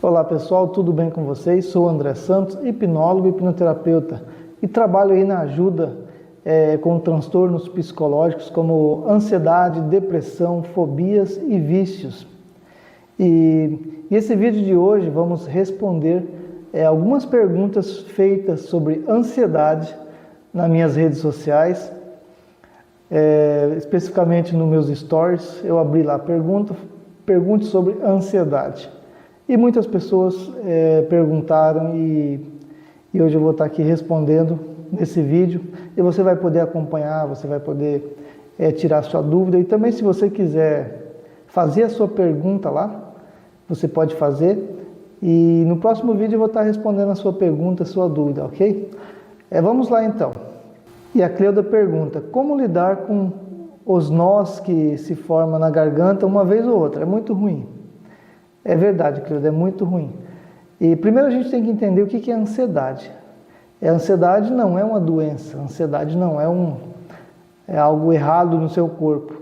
Olá pessoal, tudo bem com vocês? Sou o André Santos, hipnólogo e hipnoterapeuta e trabalho aí na ajuda com transtornos psicológicos como ansiedade, depressão, fobias e vícios. E esse vídeo de hoje vamos responder algumas perguntas feitas sobre ansiedade nas minhas redes sociais, especificamente nos meus stories. Eu abri lá pergunte sobre ansiedade. E muitas pessoas perguntaram e hoje eu vou estar aqui respondendo nesse vídeo. E você vai poder acompanhar, você vai poder tirar sua dúvida. E também, se você quiser fazer a sua pergunta lá, você pode fazer. E no próximo vídeo eu vou estar respondendo a sua pergunta, a sua dúvida, ok? Vamos lá então. E a Cleuda pergunta: como lidar com os nós que se formam na garganta uma vez ou outra? É muito ruim. É verdade, Cleuda, é muito ruim. E primeiro a gente tem que entender o que é ansiedade. A ansiedade não é uma doença, a ansiedade não é algo errado no seu corpo.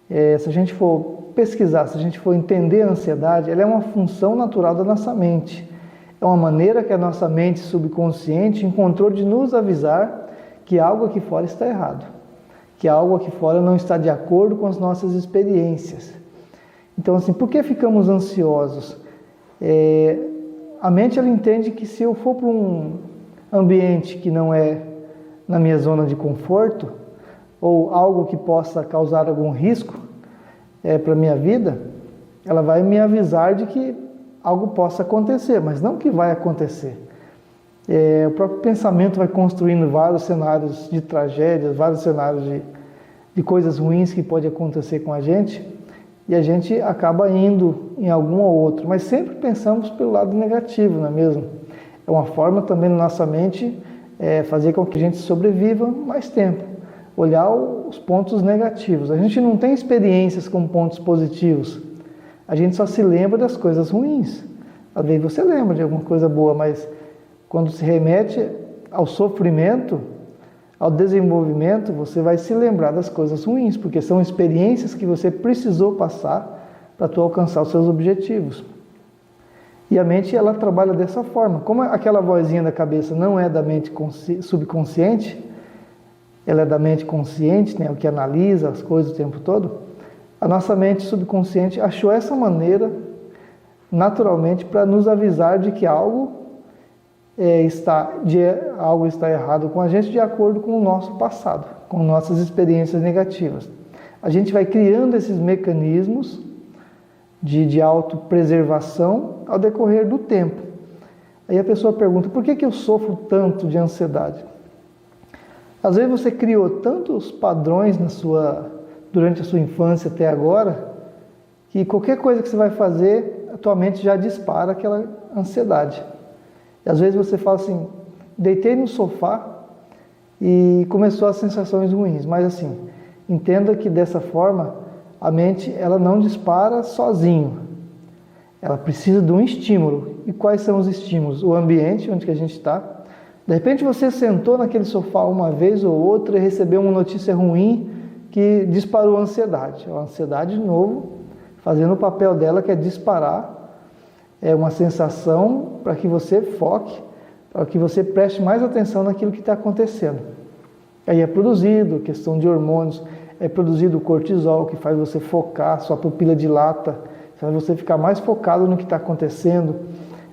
Se a gente for pesquisar, se a gente for entender a ansiedade, ela é uma função natural da nossa mente. É uma maneira que a nossa mente subconsciente encontrou de nos avisar que algo aqui fora está errado, que algo aqui fora não está de acordo com as nossas experiências. Então, assim, por que ficamos ansiosos? A mente, ela entende que se eu for para um ambiente que não é na minha zona de conforto, ou algo que possa causar algum risco para a minha vida, ela vai me avisar de que algo possa acontecer, mas não que vai acontecer. O próprio pensamento vai construindo vários cenários de tragédias, vários cenários de coisas ruins que podem acontecer com a gente, e a gente acaba indo em algum ou outro, mas sempre pensamos pelo lado negativo, não é mesmo? É uma forma também na nossa mente fazer com que a gente sobreviva mais tempo, olhar os pontos negativos. A gente não tem experiências com pontos positivos, a gente só se lembra das coisas ruins. Às vezes você lembra de alguma coisa boa, mas quando se remete ao sofrimento, ao desenvolvimento, você vai se lembrar das coisas ruins, porque são experiências que você precisou passar para tu alcançar os seus objetivos. E a mente, ela trabalha dessa forma. Como aquela vozinha da cabeça não é da mente subconsciente, ela é da mente consciente, né, o que analisa as coisas o tempo todo, a nossa mente subconsciente achou essa maneira, naturalmente, para nos avisar de que algo está errado com a gente de acordo com o nosso passado, com nossas experiências negativas. A gente vai criando esses mecanismos de autopreservação ao decorrer do tempo. Aí a pessoa pergunta: por que eu sofro tanto de ansiedade? Às vezes você criou tantos padrões durante a sua infância até agora, que qualquer coisa que você vai fazer, a tua mente já dispara aquela ansiedade. E às vezes você fala assim: deitei no sofá e começou as sensações ruins. Mas assim, entenda que dessa forma a mente, ela não dispara sozinho. Ela precisa de um estímulo. E quais são os estímulos? O ambiente onde que a gente está. De repente você sentou naquele sofá uma vez ou outra e recebeu uma notícia ruim que disparou a ansiedade. A ansiedade, de novo, fazendo o papel dela, que é disparar uma sensação para que você foque, para que você preste mais atenção naquilo que está acontecendo. Aí é produzido, questão de hormônios, é produzido o cortisol, que faz você focar, sua pupila dilata, faz você ficar mais focado no que está acontecendo.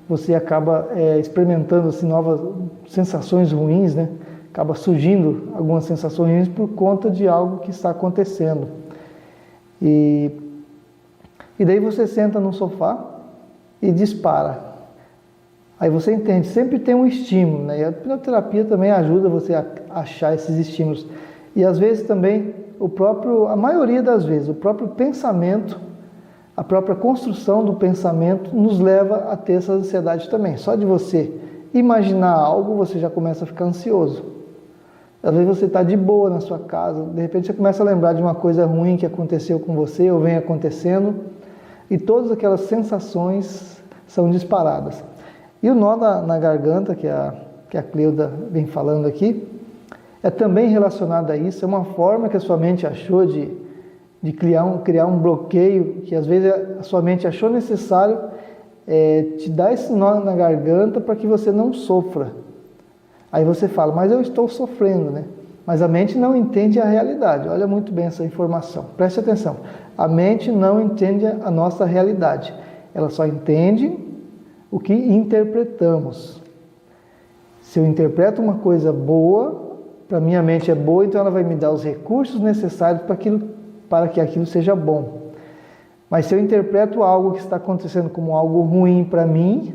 Você acaba experimentando assim, novas sensações ruins, né? Acaba surgindo algumas sensações ruins por conta de algo que está acontecendo. E daí você senta no sofá e dispara. Aí você entende, sempre tem um estímulo, né? E a hipnoterapia também ajuda você a achar esses estímulos. E às vezes também, a maioria das vezes, o próprio pensamento, a própria construção do pensamento nos leva a ter essa ansiedade também. Só de você imaginar algo, você já começa a ficar ansioso. Às vezes você está de boa na sua casa, de repente você começa a lembrar de uma coisa ruim que aconteceu com você ou vem acontecendo, e todas aquelas sensações são disparadas. E o nó na garganta, que a Cleuda vem falando aqui, é também relacionado a isso. É uma forma que a sua mente achou de criar um bloqueio, que às vezes a sua mente achou necessário te dá esse nó na garganta para que você não sofra. Aí você fala, mas eu estou sofrendo, né? Mas a mente não entende a realidade. Olha muito bem essa informação. Preste atenção. A mente não entende a nossa realidade. Ela só entende o que interpretamos. Se eu interpreto uma coisa boa, para minha mente é boa, então ela vai me dar os recursos necessários para que aquilo seja bom. Mas se eu interpreto algo que está acontecendo como algo ruim para mim,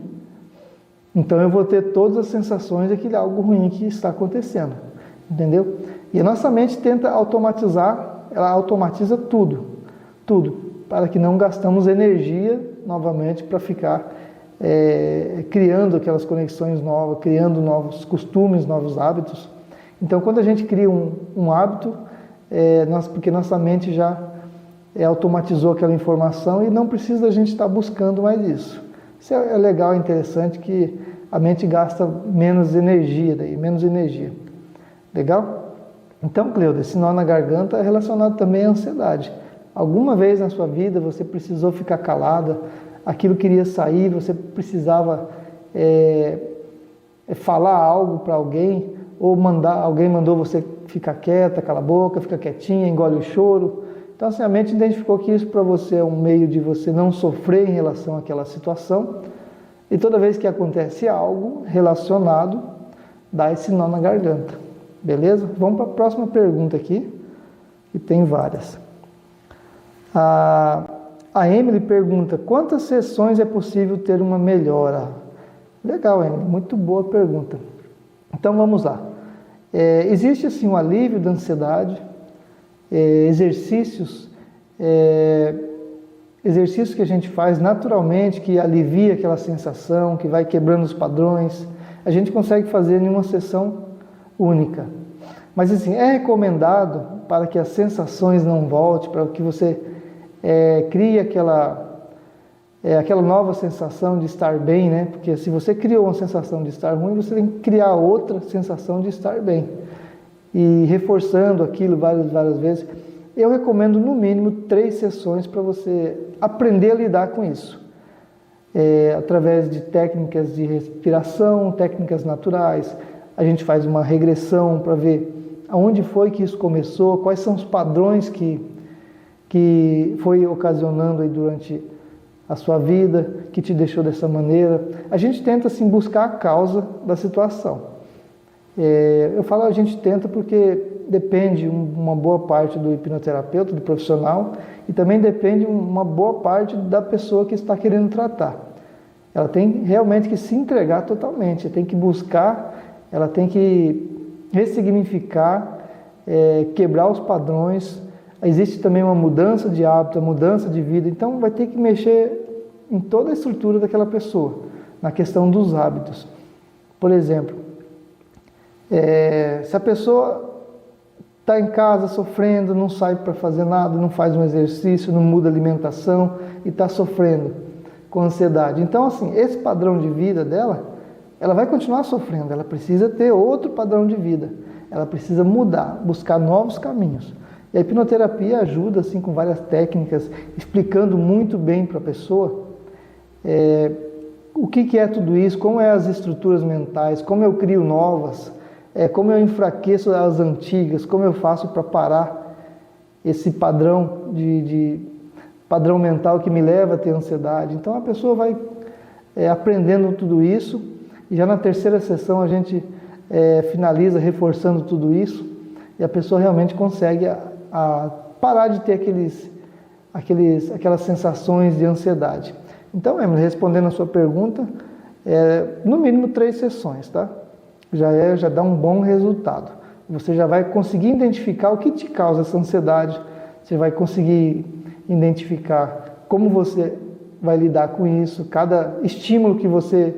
então eu vou ter todas as sensações daquele algo ruim que está acontecendo. Entendeu? E a nossa mente tenta automatizar, ela automatiza tudo, para que não gastamos energia novamente para ficar criando aquelas conexões novas, criando novos costumes, novos hábitos. Então, quando a gente cria um hábito, porque nossa mente já automatizou aquela informação e não precisa a gente estar buscando mais isso. Isso é legal, é interessante que a mente gasta menos energia. Legal? Então, Cleuda, esse nó na garganta é relacionado também à ansiedade. Alguma vez na sua vida você precisou ficar calada, aquilo queria sair, você precisava falar algo para alguém, ou alguém mandou você ficar quieta, cala a boca, fica quietinha, engole o choro. Então, assim, a mente identificou que isso para você é um meio de você não sofrer em relação àquela situação. E toda vez que acontece algo relacionado, dá esse nó na garganta. Beleza? Vamos para a próxima pergunta aqui, que tem várias. A Emily pergunta, quantas sessões é possível ter uma melhora? Legal, Emily, muito boa pergunta. Então vamos lá. Existe assim um alívio da ansiedade, exercícios que a gente faz naturalmente, que alivia aquela sensação, que vai quebrando os padrões. A gente consegue fazer em uma sessão única. Mas assim, é recomendado para que as sensações não voltem, para que você crie aquela nova sensação de estar bem, né? Porque se você criou uma sensação de estar ruim, você tem que criar outra sensação de estar bem. E reforçando aquilo várias vezes. Eu recomendo no mínimo 3 sessões para você aprender a lidar com isso. Através de técnicas de respiração, técnicas naturais. A gente faz uma regressão para ver aonde foi que isso começou, quais são os padrões que foi ocasionando aí durante a sua vida, que te deixou dessa maneira. A gente tenta assim buscar a causa da situação. Eu falo a gente tenta porque depende uma boa parte do hipnoterapeuta, do profissional, e também depende uma boa parte da pessoa que está querendo tratar. Ela tem realmente que se entregar totalmente, tem que buscar, ela tem que ressignificar, quebrar os padrões. Existe também uma mudança de hábito, uma mudança de vida, então vai ter que mexer em toda a estrutura daquela pessoa, na questão dos hábitos. Por exemplo, se a pessoa está em casa sofrendo, não sai para fazer nada, não faz um exercício, não muda a alimentação e está sofrendo com ansiedade. Então, assim, esse padrão de vida dela, ela vai continuar sofrendo, ela precisa ter outro padrão de vida, ela precisa mudar, buscar novos caminhos. E a hipnoterapia ajuda, assim, com várias técnicas, explicando muito bem para a pessoa o que é tudo isso, como é as estruturas mentais, como eu crio novas, como eu enfraqueço as antigas, como eu faço para parar esse padrão padrão mental que me leva a ter ansiedade. Então a pessoa vai aprendendo tudo isso, e já na terceira sessão a gente finaliza reforçando tudo isso, e a pessoa realmente consegue parar de ter aquelas sensações de ansiedade. Então, Emily, respondendo a sua pergunta, no mínimo 3 sessões, tá? Já dá um bom resultado. Você já vai conseguir identificar o que te causa essa ansiedade, você vai conseguir identificar como você vai lidar com isso, cada estímulo que você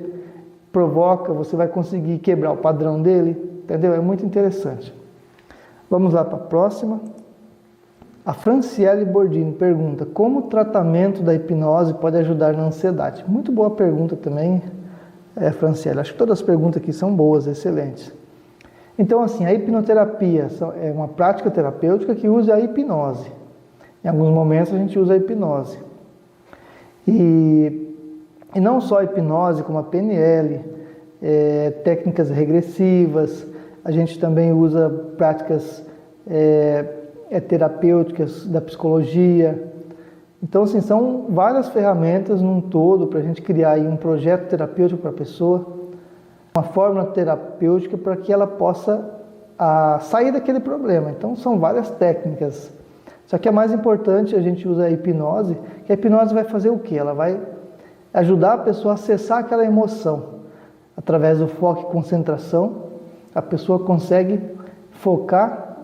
provoca, você vai conseguir quebrar o padrão dele, entendeu? É muito interessante. Vamos lá para a próxima. A Franciele Bordini pergunta, como o tratamento da hipnose pode ajudar na ansiedade? Muito boa pergunta também, Franciele. Acho que todas as perguntas aqui são boas, excelentes. Então, assim, a hipnoterapia é uma prática terapêutica que usa a hipnose. Em alguns momentos a gente usa a hipnose. E E não só a hipnose, como a PNL, técnicas regressivas, a gente também usa práticas terapêuticas da psicologia. Então, assim, são várias ferramentas num todo para a gente criar aí um projeto terapêutico para a pessoa, uma fórmula terapêutica para que ela possa sair daquele problema. Então, são várias técnicas. Só que a mais importante, a gente usa a hipnose, que a hipnose vai fazer o quê? Ela vai ajudar a pessoa a acessar aquela emoção. Através do foco e concentração, a pessoa consegue focar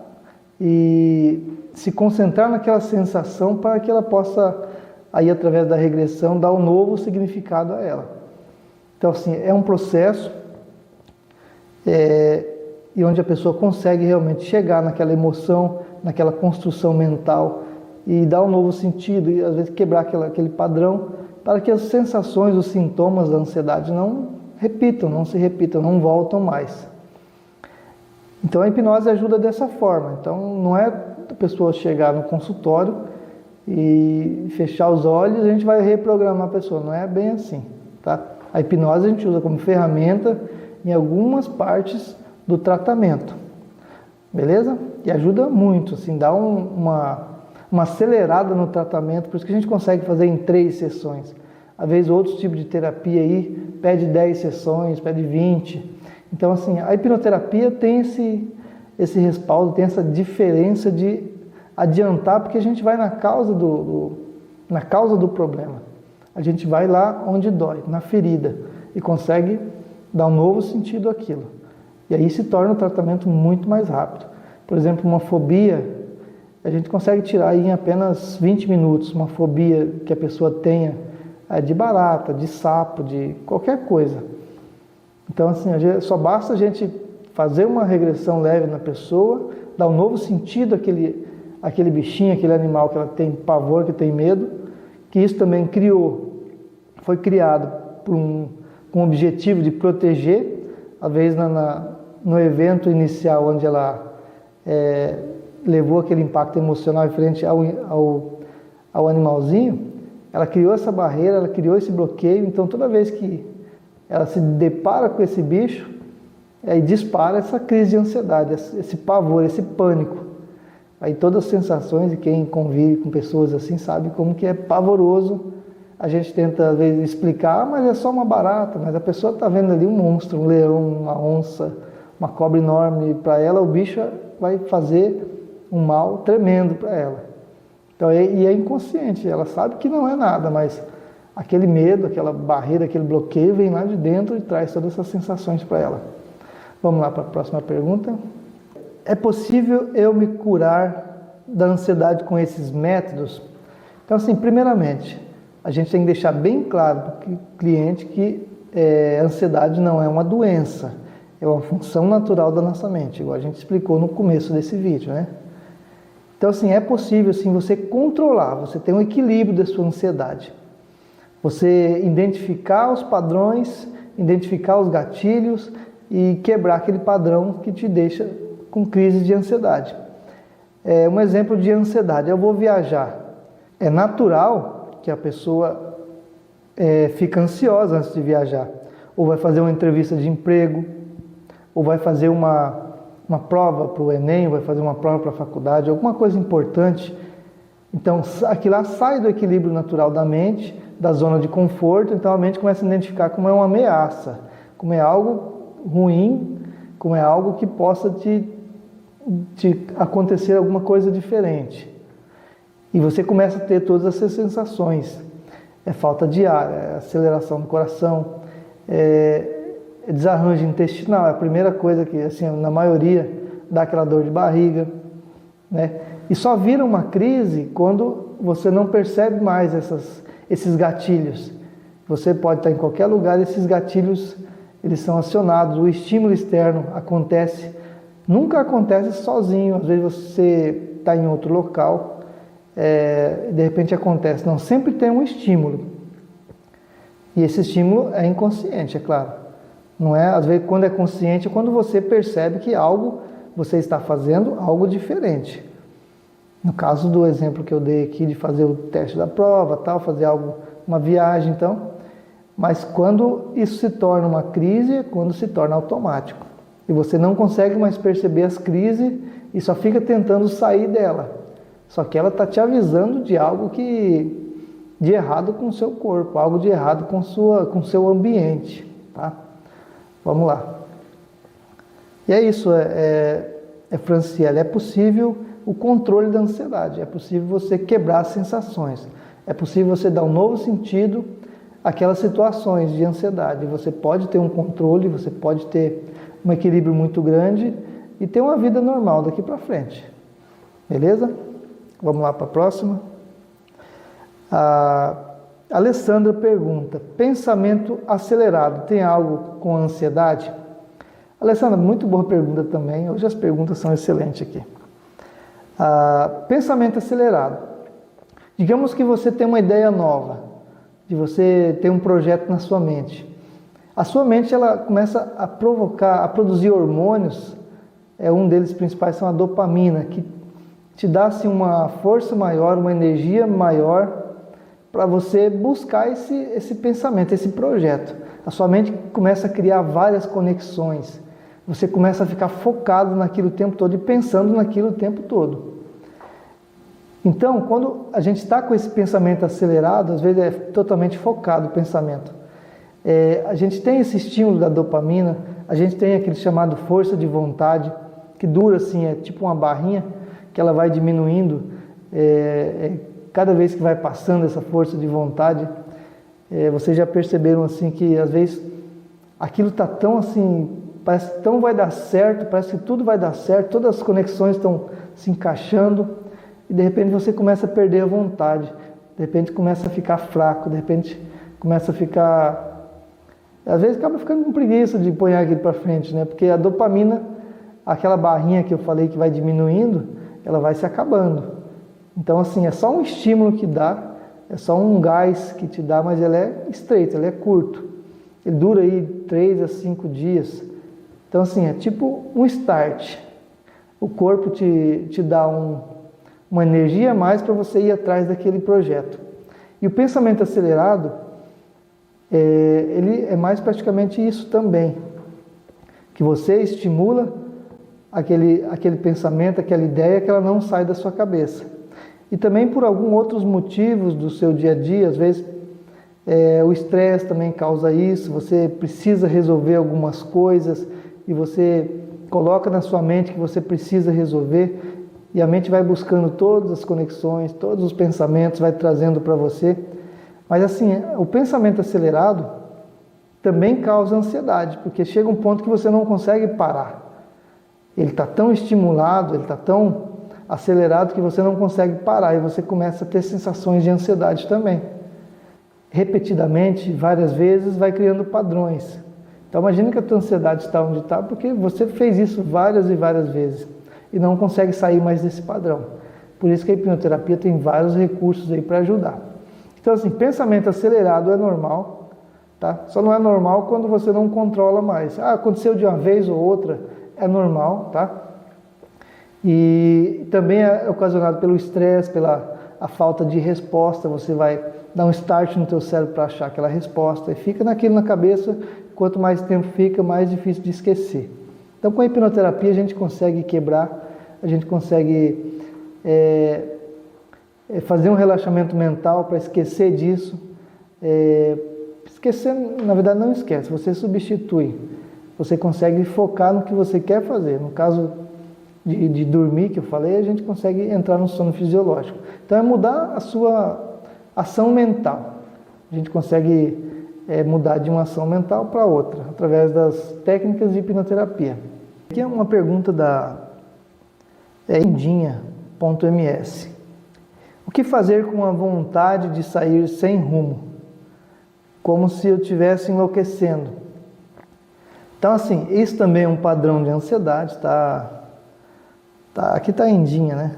e se concentrar naquela sensação para que ela possa, aí através da regressão, dar um novo significado a ela. Então, assim, é um processo e onde a pessoa consegue realmente chegar naquela emoção, naquela construção mental e dar um novo sentido e às vezes quebrar aquele padrão para que as sensações, os sintomas da ansiedade não se repitam, não voltam mais. Então a hipnose ajuda dessa forma. Então não é a pessoa chegar no consultório e fechar os olhos e a gente vai reprogramar a pessoa. Não é bem assim, tá? A hipnose a gente usa como ferramenta em algumas partes do tratamento, beleza? E ajuda muito, assim, dá uma acelerada no tratamento, por isso que a gente consegue fazer em 3 sessões. Às vezes outros tipos de terapia aí pede 10 sessões, pede 20. Então, assim, a hipnoterapia tem esse respaldo, tem essa diferença de adiantar, porque a gente vai na causa do problema. A gente vai lá onde dói, na ferida, e consegue dar um novo sentido àquilo. E aí se torna o tratamento muito mais rápido. Por exemplo, uma fobia, a gente consegue tirar aí em apenas 20 minutos, uma fobia que a pessoa tenha de barata, de sapo, de qualquer coisa. Então, assim, só basta a gente fazer uma regressão leve na pessoa, dar um novo sentido àquele bichinho, aquele animal que ela tem pavor, que tem medo, que isso também foi criado com o objetivo de proteger, às vezes no evento inicial, onde ela levou aquele impacto emocional em frente ao animalzinho, ela criou essa barreira, ela criou esse bloqueio, então toda vez que ela se depara com esse bicho, aí dispara essa crise de ansiedade, esse pavor, esse pânico. Aí todas as sensações, e quem convive com pessoas assim sabe como que é pavoroso. A gente tenta às vezes explicar, mas é só uma barata, mas a pessoa está vendo ali um monstro, um leão, uma onça, uma cobra enorme, para ela o bicho vai fazer um mal tremendo para ela. Então, e é inconsciente, ela sabe que não é nada, mas aquele medo, aquela barreira, aquele bloqueio vem lá de dentro e traz todas essas sensações para ela. Vamos lá para a próxima pergunta. É possível eu me curar da ansiedade com esses métodos? Então, assim, primeiramente, a gente tem que deixar bem claro para o cliente que a ansiedade não é uma doença, é uma função natural da nossa mente, igual a gente explicou no começo desse vídeo, né? Então, assim, é possível, assim, você controlar, você ter um equilíbrio da sua ansiedade. Você identificar os padrões, identificar os gatilhos e quebrar aquele padrão que te deixa com crise de ansiedade. Um exemplo de ansiedade, eu vou viajar. É natural que a pessoa fica ansiosa antes de viajar. Ou vai fazer uma entrevista de emprego, ou vai fazer uma prova para o Enem, ou vai fazer uma prova para a faculdade, alguma coisa importante. Então, aquilo lá sai do equilíbrio natural da mente, da zona de conforto, então a mente começa a identificar como é uma ameaça, como é algo ruim, como é algo que possa te acontecer alguma coisa diferente. E você começa a ter todas essas sensações. É falta de ar, é aceleração do coração, desarranjo intestinal, é a primeira coisa que, assim, na maioria, dá aquela dor de barriga, né? E só vira uma crise quando você não percebe mais esses gatilhos. Você pode estar em qualquer lugar, esses gatilhos, eles são acionados, o estímulo externo acontece, nunca acontece sozinho, às vezes você está em outro local, de repente acontece, não, sempre tem um estímulo. E esse estímulo é inconsciente, é claro. Não é, às vezes, quando é consciente, é quando você percebe que você está fazendo algo diferente. No caso do exemplo que eu dei aqui de fazer o teste da prova, fazer uma viagem, então. Mas quando isso se torna uma crise, é quando se torna automático. E você não consegue mais perceber as crises e só fica tentando sair dela. Só que ela está te avisando de algo de errado com o seu corpo, algo de errado com o seu ambiente. Tá? Vamos lá. E é isso, Franciele, é possível o controle da ansiedade, é possível você quebrar as sensações, é possível você dar um novo sentido àquelas situações de ansiedade. Você pode ter um controle, você pode ter um equilíbrio muito grande e ter uma vida normal daqui para frente. Beleza? Vamos lá para a próxima. A Alessandra pergunta: pensamento acelerado tem algo com ansiedade? Alessandra, muito boa pergunta também. Hoje as perguntas são excelentes aqui. Pensamento acelerado. Digamos que você tem uma ideia nova, de você ter um projeto na sua mente. A sua mente ela começa a provocar, a produzir hormônios. Um deles principais são a dopamina, que te dá assim, uma força maior, uma energia maior para você buscar esse pensamento, esse projeto. A sua mente começa a criar várias conexões. Você começa a ficar focado naquilo o tempo todo e pensando naquilo o tempo todo. Então, quando a gente está com esse pensamento acelerado, às vezes é totalmente focado o pensamento. A gente tem esse estímulo da dopamina, a gente tem aquele chamado força de vontade, que dura assim, é tipo uma barrinha, que ela vai diminuindo cada vez que vai passando essa força de vontade. Vocês já perceberam assim que às vezes aquilo está tão assim, parece que tão vai dar certo, parece que tudo vai dar certo, todas as conexões estão se encaixando e de repente você começa a perder a vontade, de repente começa a ficar fraco, de repente começa a ficar, às vezes acaba ficando com preguiça de pôr aquilo para frente, né? Porque a dopamina, aquela barrinha que eu falei que vai diminuindo, ela vai se acabando. Então assim, é só um estímulo que dá, é só um gás que te dá, mas ele é estreito, ele é curto. Ele dura aí 3 a 5 dias. Então assim, é tipo um start. O corpo te dá uma energia a mais para você ir atrás daquele projeto. E o pensamento acelerado, ele é mais praticamente isso também. Que você estimula aquele pensamento, aquela ideia que ela não sai da sua cabeça. E também por alguns outros motivos do seu dia a dia, às vezes o estresse também causa isso, você precisa resolver algumas coisas e você coloca na sua mente que você precisa resolver e a mente vai buscando todas as conexões, todos os pensamentos, vai trazendo para você. Mas assim, o pensamento acelerado também causa ansiedade, porque chega um ponto que você não consegue parar. Ele está tão estimulado, ele está tão acelerado que você não consegue parar e você começa a ter sensações de ansiedade também. Repetidamente, várias vezes, vai criando padrões. Então imagine que a tua ansiedade está onde está porque você fez isso várias e várias vezes e não consegue sair mais desse padrão. Por isso que a hipnoterapia tem vários recursos aí para ajudar. Então assim, pensamento acelerado é normal, tá? Só não é normal quando você não controla mais. Aconteceu de uma vez ou outra, é normal, tá? E também é ocasionado pelo estresse, pela a falta de resposta. Você vai dar um start no teu cérebro para achar aquela resposta e fica naquilo na cabeça. Quanto mais tempo fica, mais difícil de esquecer. Então com a hipnoterapia a gente consegue quebrar, a gente consegue fazer um relaxamento mental para esquecer disso. Esquecer, na verdade não esquece, você substitui. Você consegue focar no que você quer fazer. No caso de dormir, que eu falei, a gente consegue entrar no sono fisiológico. Então é mudar a sua ação mental. A gente consegue mudar de uma ação mental para outra, através das técnicas de hipnoterapia. Aqui é uma pergunta da Indinha.ms. O que fazer com a vontade de sair sem rumo? Como se eu estivesse enlouquecendo. Então assim, isso também é um padrão de ansiedade, aqui está a Indinha, né?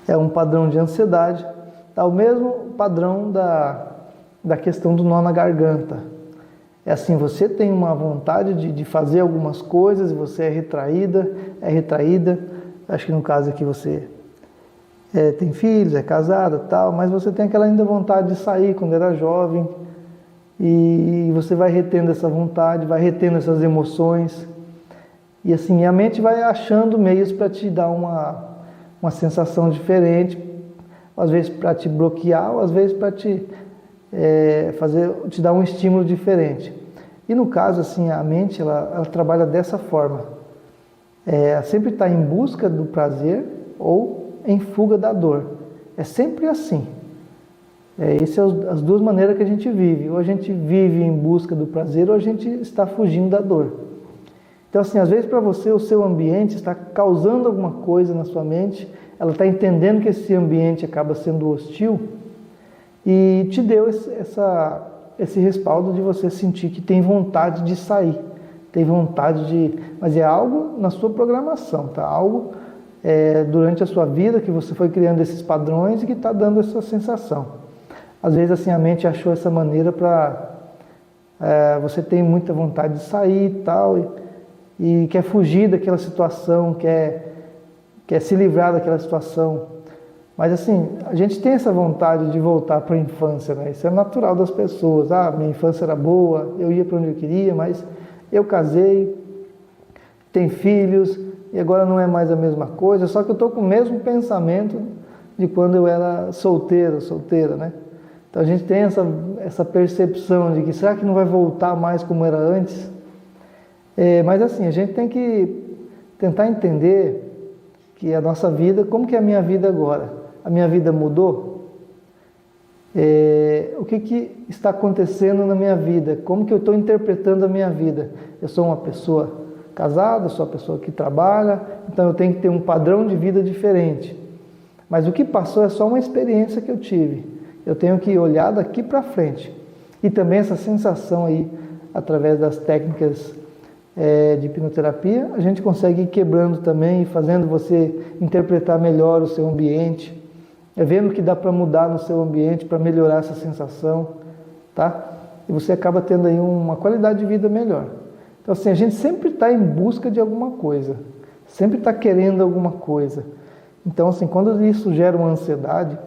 É um padrão de ansiedade, tá o mesmo padrão da questão do nó na garganta. É assim, você tem uma vontade de fazer algumas coisas e você é retraída, acho que no caso aqui você tem filhos, é casada, tal, mas você tem aquela ainda vontade de sair quando era jovem, e você vai retendo essa vontade, vai retendo essas emoções, e assim, a mente vai achando meios para te dar uma sensação diferente, às vezes para te bloquear, ou às vezes para te te dar um estímulo diferente. E no caso, assim, a mente, ela trabalha dessa forma. Sempre está em busca do prazer ou em fuga da dor. É sempre assim. Essas são as duas maneiras que a gente vive. Ou a gente vive em busca do prazer, ou a gente está fugindo da dor. Então, assim, às vezes para você, o seu ambiente está causando alguma coisa na sua mente, ela está entendendo que esse ambiente acaba sendo hostil e te deu esse respaldo de você sentir que tem vontade de sair, tem vontade de... Mas é algo na sua programação, tá? Algo durante a sua vida que você foi criando esses padrões e que está dando essa sensação. Às vezes, assim, a mente achou essa maneira para... você tem muita vontade de sair e tal, e quer fugir daquela situação, quer se livrar daquela situação. Mas assim, a gente tem essa vontade de voltar para a infância, né? Isso é natural das pessoas. Minha infância era boa, eu ia para onde eu queria, mas eu casei, tenho filhos, e agora não é mais a mesma coisa, só que eu estou com o mesmo pensamento de quando eu era solteira, né? Então a gente tem essa percepção de que será que não vai voltar mais como era antes? Mas assim, a gente tem que tentar entender que a nossa vida, como que é a minha vida agora? A minha vida mudou? O que está acontecendo na minha vida? Como que eu estou interpretando a minha vida? Eu sou uma pessoa casada, sou uma pessoa que trabalha, então eu tenho que ter um padrão de vida diferente. Mas o que passou é só uma experiência que eu tive. Eu tenho que olhar daqui para frente. E também essa sensação aí, através das técnicas de hipnoterapia, a gente consegue ir quebrando também, fazendo você interpretar melhor o seu ambiente, vendo que dá para mudar no seu ambiente, para melhorar essa sensação, tá? E você acaba tendo aí uma qualidade de vida melhor. Então assim, a gente sempre está em busca de alguma coisa, sempre está querendo alguma coisa. Então assim, quando isso gera uma ansiedade,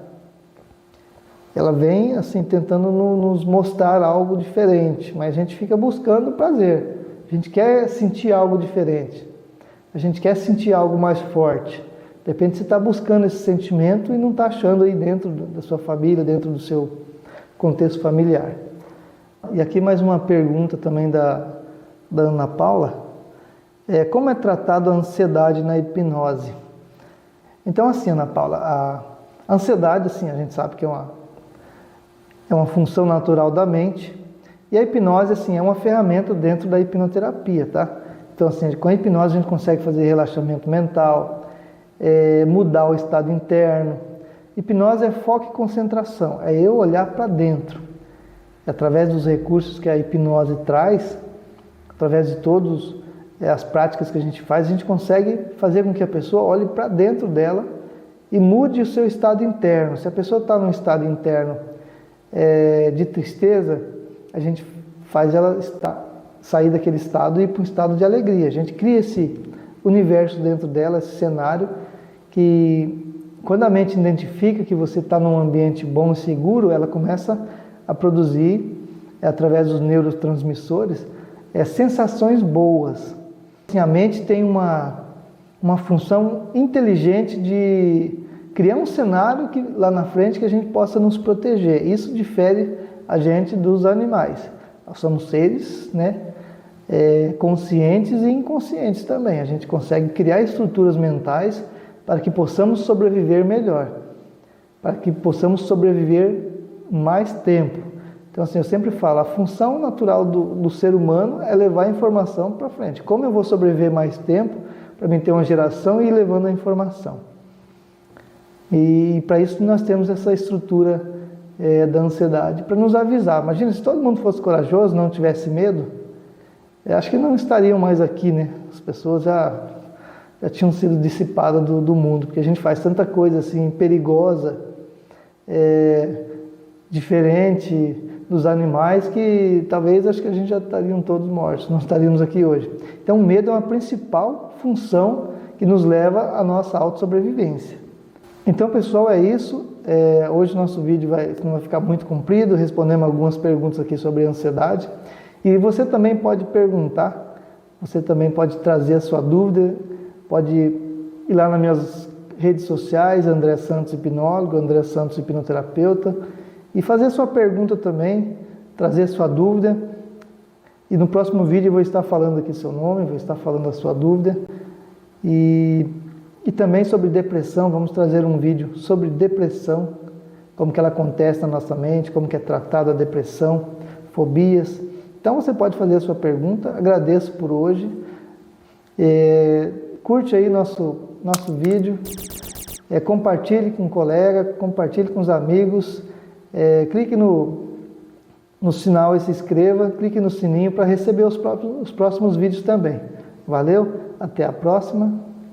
ela vem assim tentando nos mostrar algo diferente, mas a gente fica buscando prazer. A gente quer sentir algo diferente. A gente quer sentir algo mais forte. De repente você está buscando esse sentimento e não está achando aí dentro da sua família, dentro do seu contexto familiar. E aqui mais uma pergunta também da Ana Paula. Como é tratado a ansiedade na hipnose? Então assim, Ana Paula, a ansiedade, assim, a gente sabe que é uma função natural da mente. E a hipnose, assim, é uma ferramenta dentro da hipnoterapia, tá? Então, assim, com a hipnose a gente consegue fazer relaxamento mental, mudar o estado interno. Hipnose é foco e concentração, é eu olhar para dentro. Através dos recursos que a hipnose traz, através de todas as práticas que a gente faz, a gente consegue fazer com que a pessoa olhe para dentro dela e mude o seu estado interno. Se a pessoa está num estado interno de tristeza, a gente faz ela sair daquele estado e ir para um estado de alegria. A gente cria esse universo dentro dela, esse cenário, que quando a mente identifica que você está num ambiente bom e seguro, ela começa a produzir, através dos neurotransmissores, sensações boas. Assim, a mente tem uma função inteligente de criar um cenário que, lá na frente, que a gente possa nos proteger. Isso difere a gente dos animais. Nós somos seres, né, conscientes e inconscientes também. A gente consegue criar estruturas mentais para que possamos sobreviver melhor, para que possamos sobreviver mais tempo. Então assim, eu sempre falo, a função natural do ser humano é levar a informação para frente. Como eu vou sobreviver mais tempo para mim ter uma geração e ir levando a informação? E para isso nós temos essa estrutura da ansiedade, para nos avisar. Imagina se todo mundo fosse corajoso, não tivesse medo, acho que não estariam mais aqui, né? As pessoas já tinham sido dissipadas do mundo, porque a gente faz tanta coisa assim perigosa, diferente dos animais, que talvez acho que a gente já estariam todos mortos, não estaríamos aqui hoje. Então o medo é uma principal função que nos leva à nossa autossobrevivência. Então, pessoal, é isso. Hoje nosso vídeo não vai ficar muito comprido, respondemos algumas perguntas aqui sobre ansiedade. E você também pode perguntar, você também pode trazer a sua dúvida, pode ir lá nas minhas redes sociais, André Santos Hipnólogo, André Santos Hipnoterapeuta, e fazer sua pergunta também, trazer sua dúvida. E no próximo vídeo eu vou estar falando aqui seu nome, vou estar falando a sua dúvida. E também sobre depressão, vamos trazer um vídeo sobre depressão, como que ela acontece na nossa mente, como que é tratada a depressão, fobias. Então você pode fazer a sua pergunta, agradeço por hoje. Curte aí nosso vídeo, compartilhe com um colega, compartilhe com os amigos, clique no sinal e se inscreva, clique no sininho para receber os próximos vídeos também. Valeu, até a próxima.